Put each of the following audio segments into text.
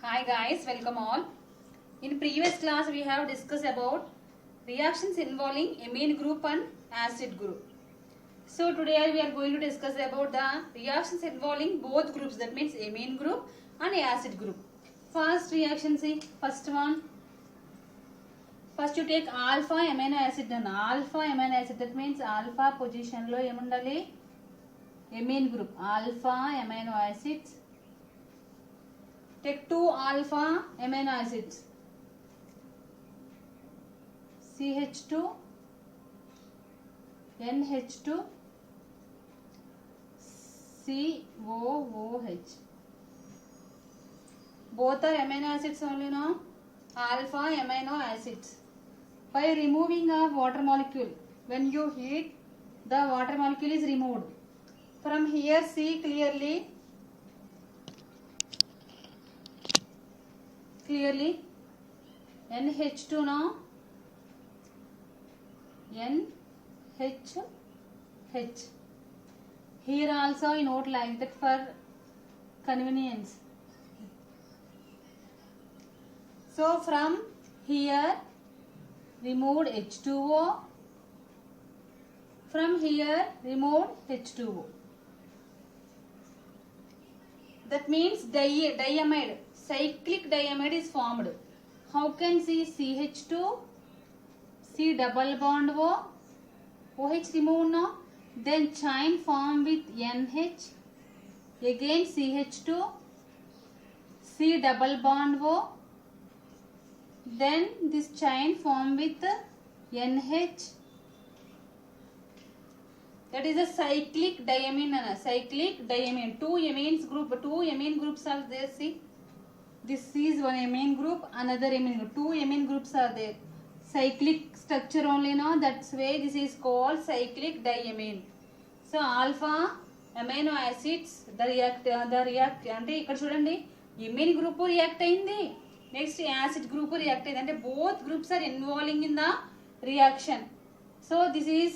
Hi guys, welcome all. In previous class we have discussed about reactions involving amine group and acid group. So today we are going to discuss about the reactions involving both groups, that means amine group and acid group. First reaction, see first one. First you take alpha amino acid and alpha amino acid, that means alpha position lo emundali amine group alpha amino acids. Take 2 alpha amino acids CH2 NH2 COOH. Both are amino acids only, no? Alpha amino acids. By removing a water molecule, when you heat, the water molecule is removed. From here see clearly NH2 now, NHH. Here also you note like that for convenience. So from here removed H2O, from here removed H2O. That means diamide, cyclic diamide is formed. How can see CH2, C double bond O, OH removed now, then chain form with NH, again CH2, C double bond O, then this chain form with NH. That is a cyclic diamine. Cyclic diamine. Two amine groups are there. See, this is one amine group, another amine group. Two amine groups are there. Cyclic structure only, no? That's why this is called cyclic diamine. So alpha amino acids the react అంటే ఇక్కడ చూడండి amine group react అయింది, next acid group react అయింది, అంటే both groups are involving in the reaction. So this is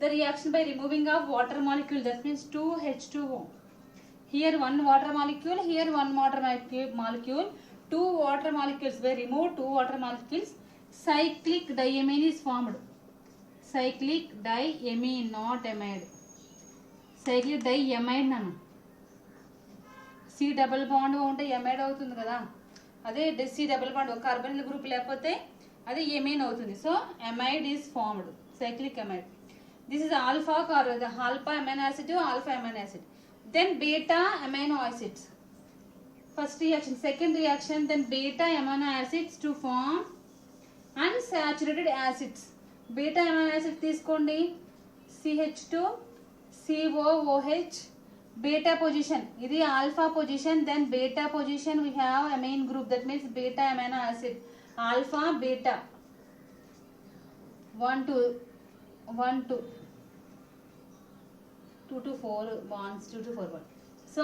the reaction by removing of water molecule, that means 2H2O. Here one water molecule, here one water molecule, two water molecules were removed, two water molecules. Cyclic diamine is formed. Cyclic diamine, not amide. Cyclic diamide nanu. C double bond ఉంటే amide అవుతుంది కదా, అదే C double bond ఒక carbon group లేకపోతే అది amine అవుతుంది. So amide is formed, cyclic amide. This is alpha the alpha amino acid to alpha amino acid. Then beta amino acids. First reaction, second reaction, then beta amino acids to form unsaturated acids. Beta amino acid తీసుకోండి, CH2 COOH, beta position. ఇది alpha position, then beta position we have amine group, that means beta amino acid. Alpha beta 1 to 4 bonds, 2 to 4 bonds. So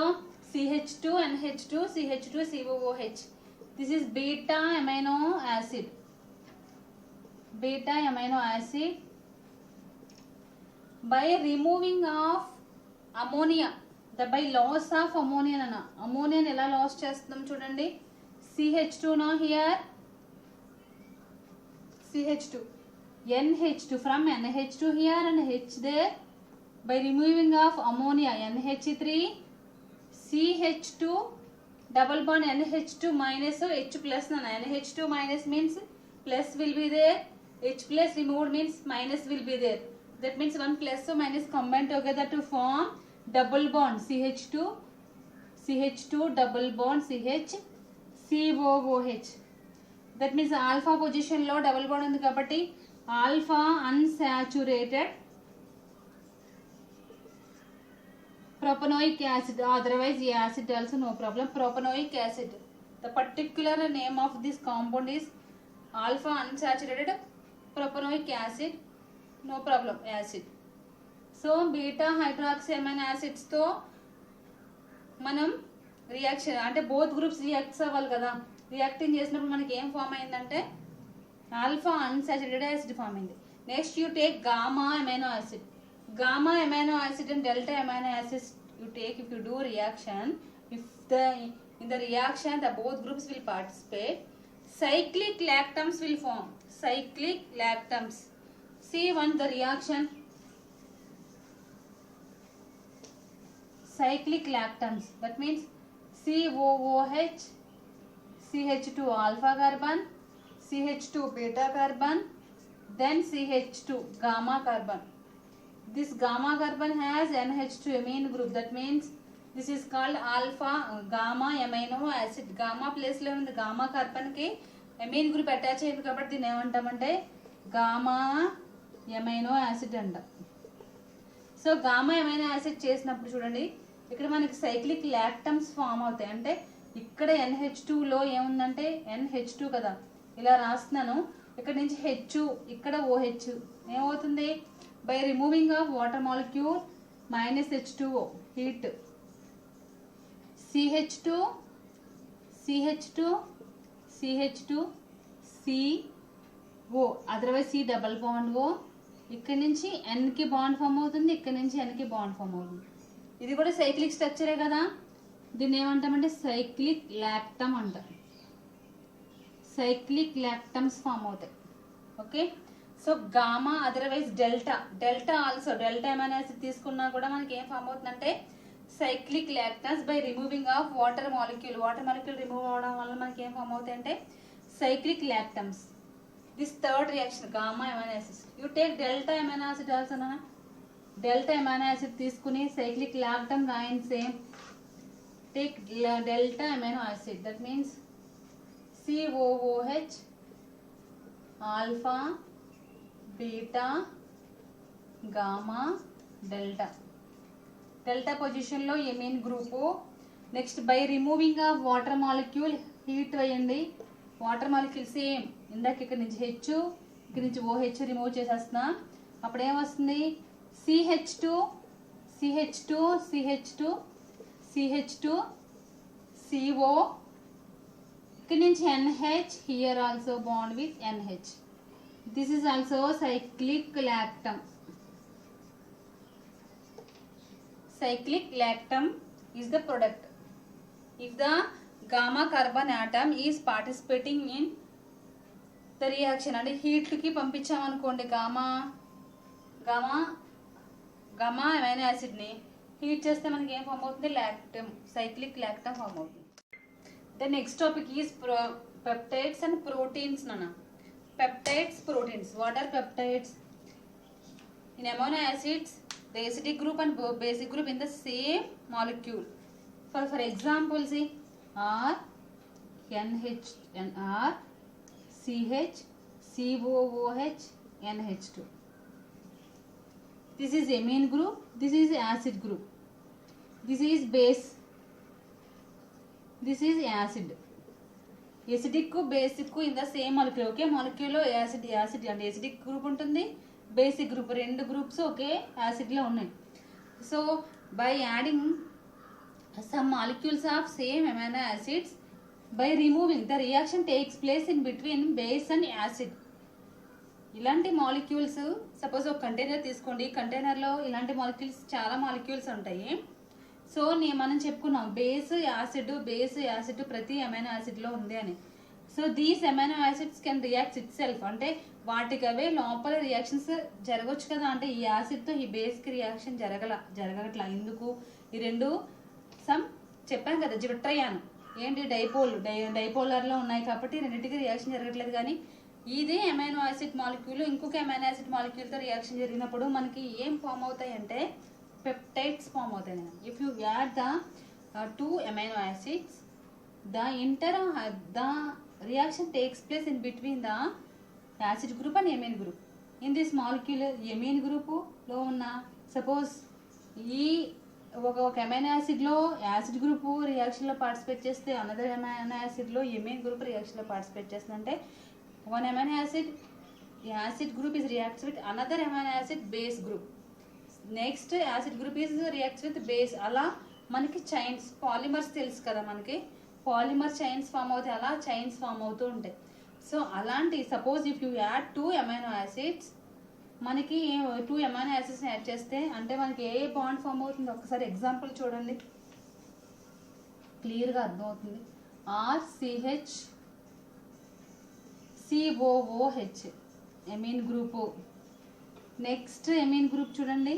CH2 NH2 CH2 COOH. This is beta amino acid. Beta amino acid. By removing of ammonia, by loss of ammonia nana. Ammonia ఎలా loss చేస్తాం చూడండి. CH2 now here CH2 NH2, from NH2 here and H there. By removing of ammonia NH3 CH2 double bond NH2 minus H plus nana. NH2 minus means plus will be there, H plus removed means minus will be there. That means one plus or minus combined together to form double bond CH2 double bond CH COOH. That means alpha position లో double bond ఉంది కాబట్టి alpha unsaturated propanoic acid, otherwise the acid also no problem. Propanoic acid, the particular name of this compound is alpha unsaturated propanoic acid, no problem, acid. So beta hydroxy amino acids తో మనం reaction అంటే both groups reacts అవ్వాలి కదా, reacting చేసినప్పుడు మనకి ఏం form అయిందంటే alpha unsaturated acid form అయింది. Next you take gamma amino acid. Gamma amino acid and delta amino acids you take if you do reaction, if the In the reaction, the both groups will participate. Cyclic lactams will form. Cyclic lactams. See one the reaction. Cyclic lactams. That means COOH, CH2 alpha carbon, CH2 beta carbon, then CH2 gamma carbon. This gamma carbon has NH2 amine group. That means this is called alpha gamma amino acid. Gamma place లో ఉంది gamma carbon కి amine group attach అయింది కాబట్టి దీన్ని ఏమంటామంటే gamma amino acid అంట. So gamma amino acid చేసినప్పుడు చూడండి ఇక్కడ మనకి సైక్లిక్ లాక్టమ్స్ ఫామ్ అవుతాయి. అంటే ఇక్కడ NH2లో ఏముందంటే NH2 కదా, ఇలా రాస్తున్నాను. ఇక్కడ నుంచి H ఇక్కడ OH ఏమవుతుంది, by removing of water molecule minus H2O heat CH2 CH2 CH2 CO otherwise C double bond O. ఇక్కడ నుంచి Nకి బాండ్ ఫామ్ అవుతుంది, ఇక్కడ నుంచి Nకి బాండ్ ఫామ్ అవుతుంది. ఇది కూడా సైక్లిక్ స్ట్రక్చరే కదా, దీన్ని ఏమంటామంటే సైక్లిక్ లాక్టమ్ అంటారు. సైక్లిక్ లాక్టమ్స్ ఫామ్ అవుతాయి. Okay, so gamma otherwise delta also delta amino acid తీసుకున్నా కూడా మనకి ఏం ఫామ్ అవుతుందంటే cyclic lactams by removing of water molecule remove అవడం వల్ల మనకి ఏం ఫామ్ అవుతాయి అంటే cyclic lactams. This third reaction gamma amino acid. You take delta amino acid also నా, డెల్టా అమైనో యాసిడ్ తీసుకుని సైక్లిక్ లాక్టమ్ రాయండి. Same take delta amino acid. That means COOH alpha beta gamma delta పొజిషన్లో amine group. Next by removing of water molecule heat వేయండి. Water molecule same ఇందాక ఇక్కడ నుంచి H ఇక్కడ నుంచి OH రిమూవ్ చేసేస్తున్నా. అప్పుడు ఏమొస్తుంది CH2 CO ఇక్కడ నుంచి NH, here also bond with NH. This is also cyclic lactam. Cyclic lactam is the product. If the gamma carbon atom is participating in the reaction అంటే heat కి పంపించామనుకోండి gamma amino acid ని heat చేస్తే మనకి ఏం form అవుతుంది, lactam, cyclic lactam form అవుతుంది. The next topic is peptides and proteins. Nana, peptides, proteins. What are peptides? In amino acids, the acidic group and basic group in the same molecule. For example, see R, NH, R, CH, COOH, NH2. This is amine group. This is acid group. This is base. This is acid. Acidic basic in the same molecule. Okay, molecule lo acid and acidic group ఉంటుంది, basic group రెండు groups okay acid లో ఉన్నాయి. So by adding some molecules of same amino acids, by removing the reaction takes place in between base and acid. ఇలాంటి molecules suppose ఒక container తీసుకోండి, కంటైనర్లో ఇలాంటి molecules చాలా మాలిక్యూల్స్ ఉంటాయి. సో మనం చెప్పుకున్నాం బేస్ యాసిడ్ ప్రతి అమైనో యాసిడ్లో ఉంది అని. So these amino acids can react it self, అంటే వాటికి అవే లోపల రియాక్షన్స్ జరగవచ్చు కదా. అంటే ఈ యాసిడ్తో ఈ బేస్కి రియాక్షన్ జరగట్లా. ఎందుకు, ఈ రెండు సమ్ చెప్పాను కదా జిబట్రయాన్ ఏంటి డైపోలర్లో ఉన్నాయి కాబట్టి రెండింటికి రియాక్షన్ జరగట్లేదు. కానీ ఇదే అమైనో యాసిడ్ మాలిక్యూల్ ఇంకొక అమైనో యాసిడ్ మాలిక్యూల్తో రియాక్షన్ జరిగినప్పుడు మనకి ఏం ఫామ్ అవుతాయి అంటే peptides form होते हैं. If you add the two amino acids, the reaction takes place in between the acid group and amine group. In this molecule amine group లో ఉన్న సపోజ్ ఈ ఒక అమైనో యాసిడ్లో యాసిడ్ గ్రూప్ రియాక్షన్లో పార్టిసిపేట్ చేస్తే another amino యాసిడ్లో amine group రియాక్షన్లో participate చేస్తుందంటే one amino acid group is reacts with another amino acid base group. Next acid group is reacts with base. అలా మనకి చైన్స్ పాలిమర్స్ తెలుసు కదా, మనకి పాలిమర్ చైన్స్ ఫామ్ అవుతాయి, అలా చైన్స్ ఫామ్ అవుతూ ఉంటాయి. సో అలాంటి suppose if you add two amino acids, మనకి టూ అమైనో యాసిడ్స్ యాడ్ చేస్తే అంటే మనకి ఏ బాండ్ ఫామ్ అవుతుంది ఒకసారి ఎగ్జాంపుల్ చూడండి. క్లియర్గా అర్థమవుతుంది. RCH COOH amine group. Next amine group చూడండి,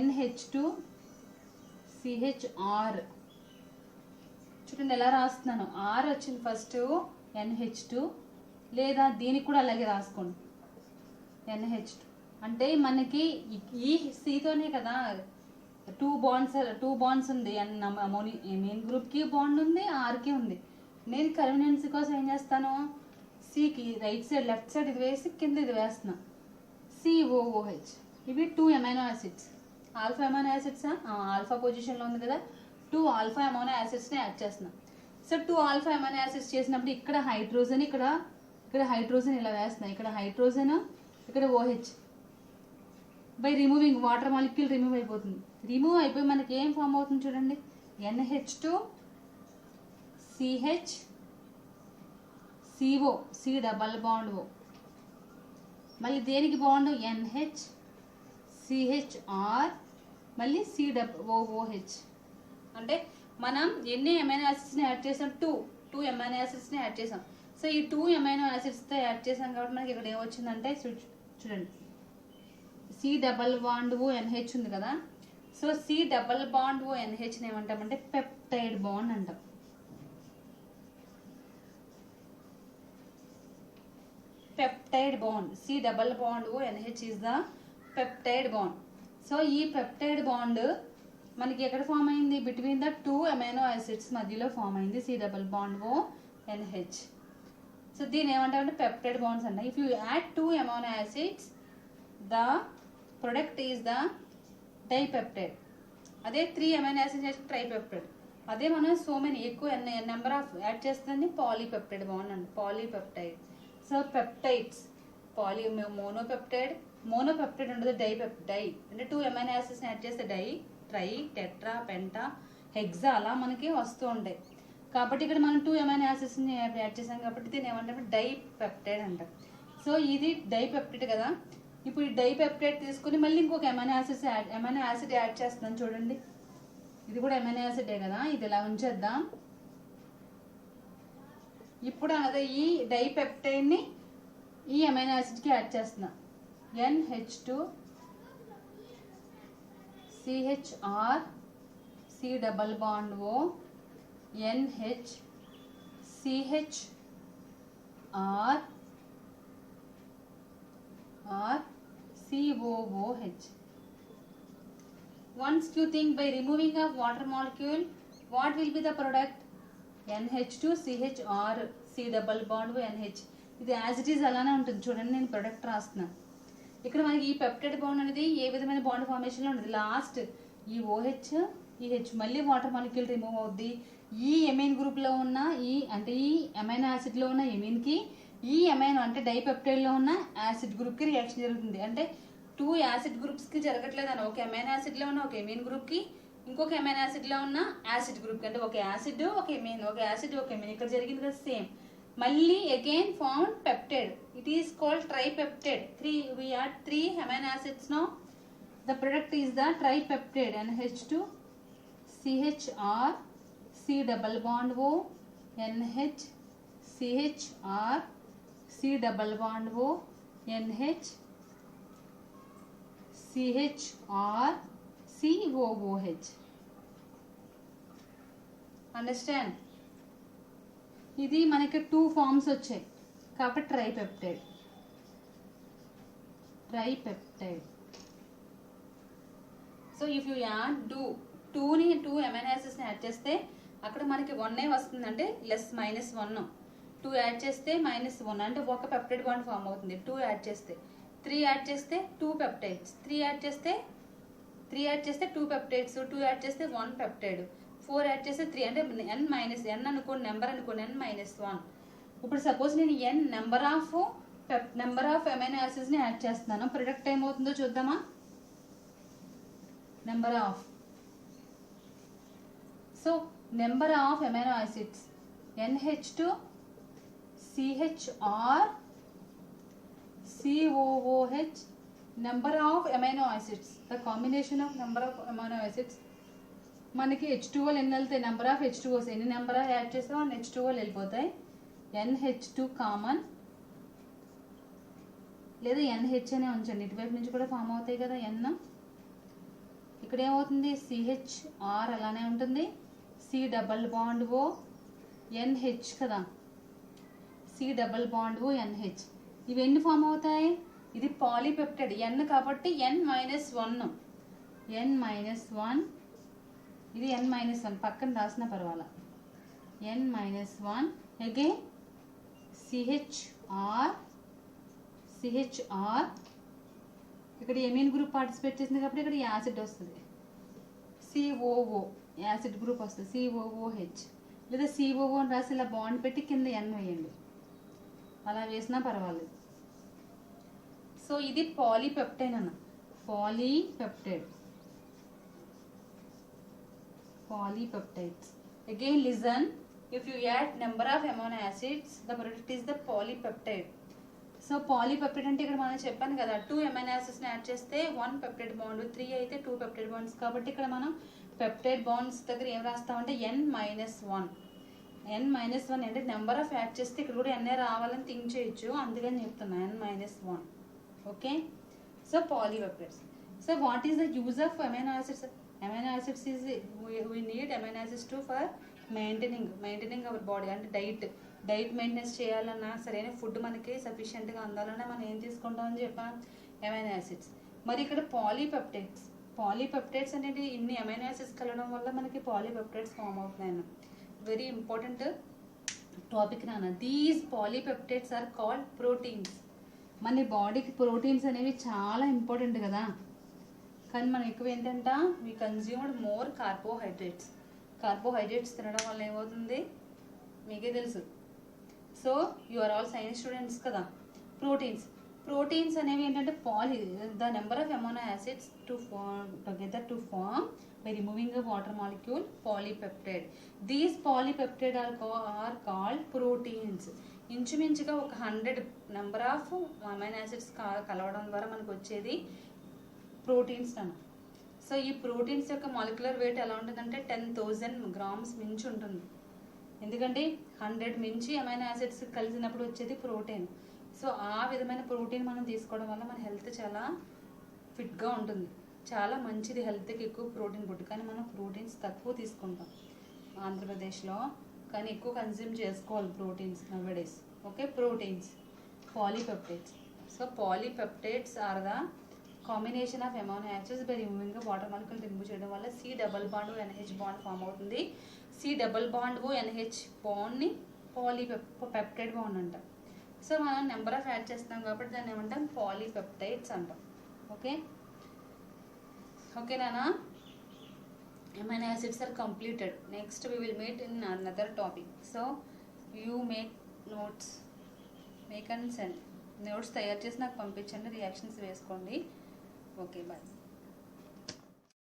NH2 CHR. చూడండి ఎలా రాస్తున్నాను, R వచ్చింది ఫస్ట్, NH2, లేదా దీనికి కూడా అలాగే రాసుకోండి NH2. అంటే మనకి ఈ Cతోనే కదా టూ బాండ్స్ ఉంది. ఎమీన్ గ్రూప్కి బాండ్ ఉంది, ఆర్కి ఉంది. నేను కన్వీనియన్స్ కోసం ఏం చేస్తాను, సికి రైట్ సైడ్ లెఫ్ట్ సైడ్ ఇది వేసి కింద ఇది వేస్తున్నా, COOH. ఇవి 2 amino acids, alpha amino acids. Alpha పొజిషన్లో ఉంది కదా, 2 ఆల్ఫా అమైనో యాసిడ్స్ని యాడ్ చేస్తున్నా. సో 2 ఆల్ఫా అమైనో యాసిడ్స్ చేసినప్పుడు ఇక్కడ హైడ్రోజన్, ఇక్కడ హైడ్రోజన్ ఇలా వేస్తున్నా, ఇక్కడ హైడ్రోజన్, ఇక్కడ OH. By removing water molecule remove అయిపోతుంది. రిమూవ్ అయిపోయి మనకి ఏం ఫామ్ అవుతుంది చూడండి, NH2 CH CO, C double bond O. మళ్ళీ దేనికి బాండ్, NH CHR, మళ్ళీ COOH. అంటే మనం ఎన్ని అమైనో యాసిడ్స్ని యాడ్ చేసాం, టూ అమైనో యాసిడ్స్ని యాడ్ చేసాం. సో ఈ 2 అమైనో యాసిడ్స్తో యాడ్ చేసాం కాబట్టి మనకి ఇక్కడ ఏమొచ్చిందంటే చూడండి, C double bond O NH ఉంది కదా. So C double bond O NHని ఏమంటామంటే పెప్టైడ్ బాండ్ అంటాం. Peptide bond, C double bond O NH is the peptide bond. So ఈ పెప్టైడ్ బాండ్ మనకి ఎక్కడ ఫామ్ అయింది, బిట్వీన్ ద 2 అమైనో యాసిడ్స్ మధ్యలో form అయింది, C double bond O NH. So దీని ఏమంటారంటే పెప్టైడ్ బాండ్స్ అంట. If you add 2 amino acids, the product is the dipeptide. అదే 3 అమైనో యాసిడ్స్ ట్రైపెప్టైడ్. అదే మనం సో మెనీ ఎక్కువ నెంబర్ ఆఫ్ యాడ్ చేస్తుంది పాలీపెప్టైడ్ బాండ్ అండి, పాలీపెప్టైడ్. సో పెప్టైడ్స్, మోనోపెప్టైడ్ ఉండదు, డై అంటే 2 అమైనో యాసిడ్స్ని యాడ్ చేస్తే di, tri, tetra, penta, hexa అలా మనకి వస్తూ ఉంటాయి. కాబట్టి ఇక్కడ మనం 2 అమైనో యాసిడ్స్ని యాడ్ చేసాం కాబట్టి దీన్ని ఏమంటారు, డైపెప్టైడ్ అంటారు. సో ఇది డైపెప్టైడ్ కదా. ఇప్పుడు ఈ డైపెప్టైడ్ తీసుకుని మళ్ళీ ఇంకొక అమైనో యాసిడ్ యాడ్ చేస్తున్నాను చూడండి. ఇది కూడా అమైనో యాసిడే కదా, ఇది ఇలా ఉంచేద్దాం. ఇప్పుడు అదే ఈ డైపెప్టైడ్ని ఈ అమైనో యాసిడ్కి యాడ్ చేస్తున్నా, NH2 CHR C double bond O NH CHR COOH. Once you think by removing of water molecule, what will be the product? NH2 CHR C double bond O NH. ఇది as it is అలానే ఉంటుంది చూడండి, నేను product రాస్తున్నాను. ఇక్కడ మనకి ఈ peptide bond అనేది ఏ విధమైన బాండ్ ఫార్మేషన్లో ఉంటుంది, లాస్ట్ ఈ OH ఈ H మళ్ళీ వాటర్ మాలిక్యూల్ రిమూవ్ అవుద్ది. ఈ ఎమైన్ గ్రూప్లో ఉన్న ఈ అమైనో యాసిడ్లో ఉన్న ఎమైన్కి ఈ అమైనో అంటే డైపెప్టైడ్లో ఉన్న యాసిడ్ గ్రూప్కి రియాక్షన్ జరుగుతుంది. అంటే 2 యాసిడ్ గ్రూప్స్కి జరగట్లేదు అని, ఒక అమైనో యాసిడ్లో ఉన్న ఒక ఎమైన్ గ్రూప్కి ఇంకొక అమైనో యాసిడ్లో ఉన్న యాసిడ్ గ్రూప్కి, అంటే ఒక యాసిడ్ ఒక ఎమైన్, ఒక యాసిడ్ ఒక ఎమైన్, ఇక్కడ జరిగింది కదా సేమ్. మళ్ళీ again found peptide, it is called tripeptide. we add 3 amino acids now, the product is the tripeptide, NH2 CHR C double bond O NH CHR C double bond O NH CHR COOH. Understand? ఇది మనకి 2 forms వచ్చాయి కాబట్టి tripeptide. So if you add 2 amino యాసిడ్స్ని add చేస్తే అక్కడ మనకి 1 వస్తుంది, అంటే -1. 2 యాడ్ చేస్తే -1, అంటే ఒక పెప్టైడ్ బాండ్ ఫామ్ అవుతుంది. 2 యాడ్ చేస్తే 3 యాడ్ చేస్తే 2 పెప్టైడ్స్, 3 యాడ్ చేస్తే 2 పెప్టైడ్స్, 2 యాడ్ చేస్తే 1 పెప్టైడ్, 4 యాడ్ చేస్తే 3, అంటే n అనుకోండి, నెంబర్ అనుకోండి, n-1. ఇప్పుడు సపోజ్ నేను n నెంబర్ ఆఫ్ అమైనో యాసిడ్స్ని యాడ్ చేస్తున్నాను, ప్రొడక్ట్ ఏమవుతుందో చూద్దామా. Number of amino acids NH2 CHR COOH. number of amino acids, the combination of number of amino acids, మనకి H2O ఎన్ని వెళ్తాయి, నెంబర్ ఆఫ్ H2Os ఎన్ని నెంబర్ ఆఫ్ యాడ్ చేస్తామో అన్ని H2O వెళ్ళిపోతాయి. NH2 కామన్ లేదా NH అనే ఉంచండి, ఇటువైపు నుంచి కూడా ఫామ్ అవుతాయి కదా N. ఇక్కడ ఏమవుతుంది CHR అలానే ఉంటుంది, C double bond O NH కదా, C double bond O NH. ఇవన్నీ ఫామ్ అవుతాయి. ఇది పాలీపెప్టైడ్ N కాబట్టి N-1, N-1, ఇది N-1 పక్కన రాసిన పర్వాలా. N-1 అగైన్ CHR, ఇక్కడ ఎమీన్ గ్రూప్ పార్టిసిపేట్ చేసింది కాబట్టి ఇక్కడ యాసిడ్ వస్తుంది, COO యాసిడ్ గ్రూప్ వస్తుంది, COOH లేదా COO అని రాసి ఇలా బాండ్ పెట్టి కింద N వేయండి, అలా వేసినా పర్వాలేదు. సో ఇది పాలీపెప్టైడ్ అన్న, polypeptides. Again listen, if you add number of amino acids, the product is the polypeptide. So polypeptide అంటే ఇక్కడ మనం చెప్పాను కదా 2 అమైనో యాసిడ్స్ని యాడ్ చేస్తే 1 పెప్టైడ్ బాండ్, 3 అయితే 2 పెప్టైడ్ బాండ్స్. కాబట్టి ఇక్కడ మనం పెప్టైడ్ బాండ్స్ దగ్గర ఏం రాస్తామంటే N-1. N-1 అంటే నెంబర్ ఆఫ్ యాడ్ చేస్తే ఇక్కడ కూడా ఎన్ఏ రావాలని థింక్ చేయొచ్చు, అందుకని చెప్తున్నా N-1. Okay, so polypeptides. So what is the use of amino acids? Amino acids is we need amino acids to for maintaining our body. అంటే డైట్ మెయింటెనెన్స్ చేయాలన్నా, సరైన ఫుడ్ మనకి సఫిషియెంట్గా అందాలన్నా మనం ఏం తీసుకుంటామని చెప్పాం, అమైనో యాసిడ్స్. మరి ఇక్కడ పాలీపెప్టైడ్స్ అనేది ఇన్ని అమైనో యాసిడ్స్ కలవడం వల్ల మనకి పాలీపెప్టైడ్స్ ఫామ్ అవుతున్నాయి. వెరీ ఇంపార్టెంట్ టాపిక్ నాన్న. These polypeptides are called proteins. మన బాడీకి ప్రోటీన్స్ అనేవి చాలా ఇంపార్టెంట్ కదా, కానీ మనం ఎక్కువ ఏంటంట వీ కన్జ్యూమ్డ్ మోర్ కార్బోహైడ్రేట్స్ తినడం వల్ల ఏమవుతుంది మీకే తెలుసు. So you are all science students కదా. ప్రోటీన్స్ అనేవి ఏంటంటే the number of amino acids together to form by removing a water molecule polypeptide. These polypeptide are called proteins. ఇంచుమించుగా ఒక 100 నెంబర్ ఆఫ్ అమైనో యాసిడ్స్ కలవడం ద్వారా మనకు వచ్చేది ప్రోటీన్స్ అన్న. సో ఈ ప్రోటీన్స్ యొక్క మాలిక్యులర్ వెయిట్ ఎలా ఉంటుందంటే 10,000 grams మించి ఉంటుంది. ఎందుకంటే 100 మించి అమైనో యాసిడ్స్ కలిసినప్పుడు వచ్చేది ప్రోటీన్. సో ఆ విధమైన ప్రోటీన్ మనం తీసుకోవడం వల్ల మన హెల్త్ చాలా ఫిట్గా ఉంటుంది, చాలా మంచిది హెల్త్కి ఎక్కువ ప్రోటీన్ ఫుడ్. కానీ మనం ప్రోటీన్స్ తక్కువ తీసుకుంటాం ఆంధ్రప్రదేశ్లో, కానీ ఎక్కువ కన్జ్యూమ్ చేసుకోవాలి proteins nowadays. Okay, proteins polypeptides. So polypeptides are the combination of amino acids by removing water molecule remove చేయడం వల్ల C double bond NH bond form అవుతుంది. C డబల్ బాండ్ NH బాండ్ని పాలీపెప్టైడ్ బాండ్ అంటాం. So మనం number of add చేస్తాం కాబట్టి దాన్ని ఏమంటాం పాలీపెప్టైడ్స్ అంటాం. ఓకే నానా, amino acids are completed. Next we will meet in another topic. So you make notes, make and send. Notes తయారు చేసి నాకు పంపించండి, రియాక్షన్స్ వేసుకోండి. Okay, bye.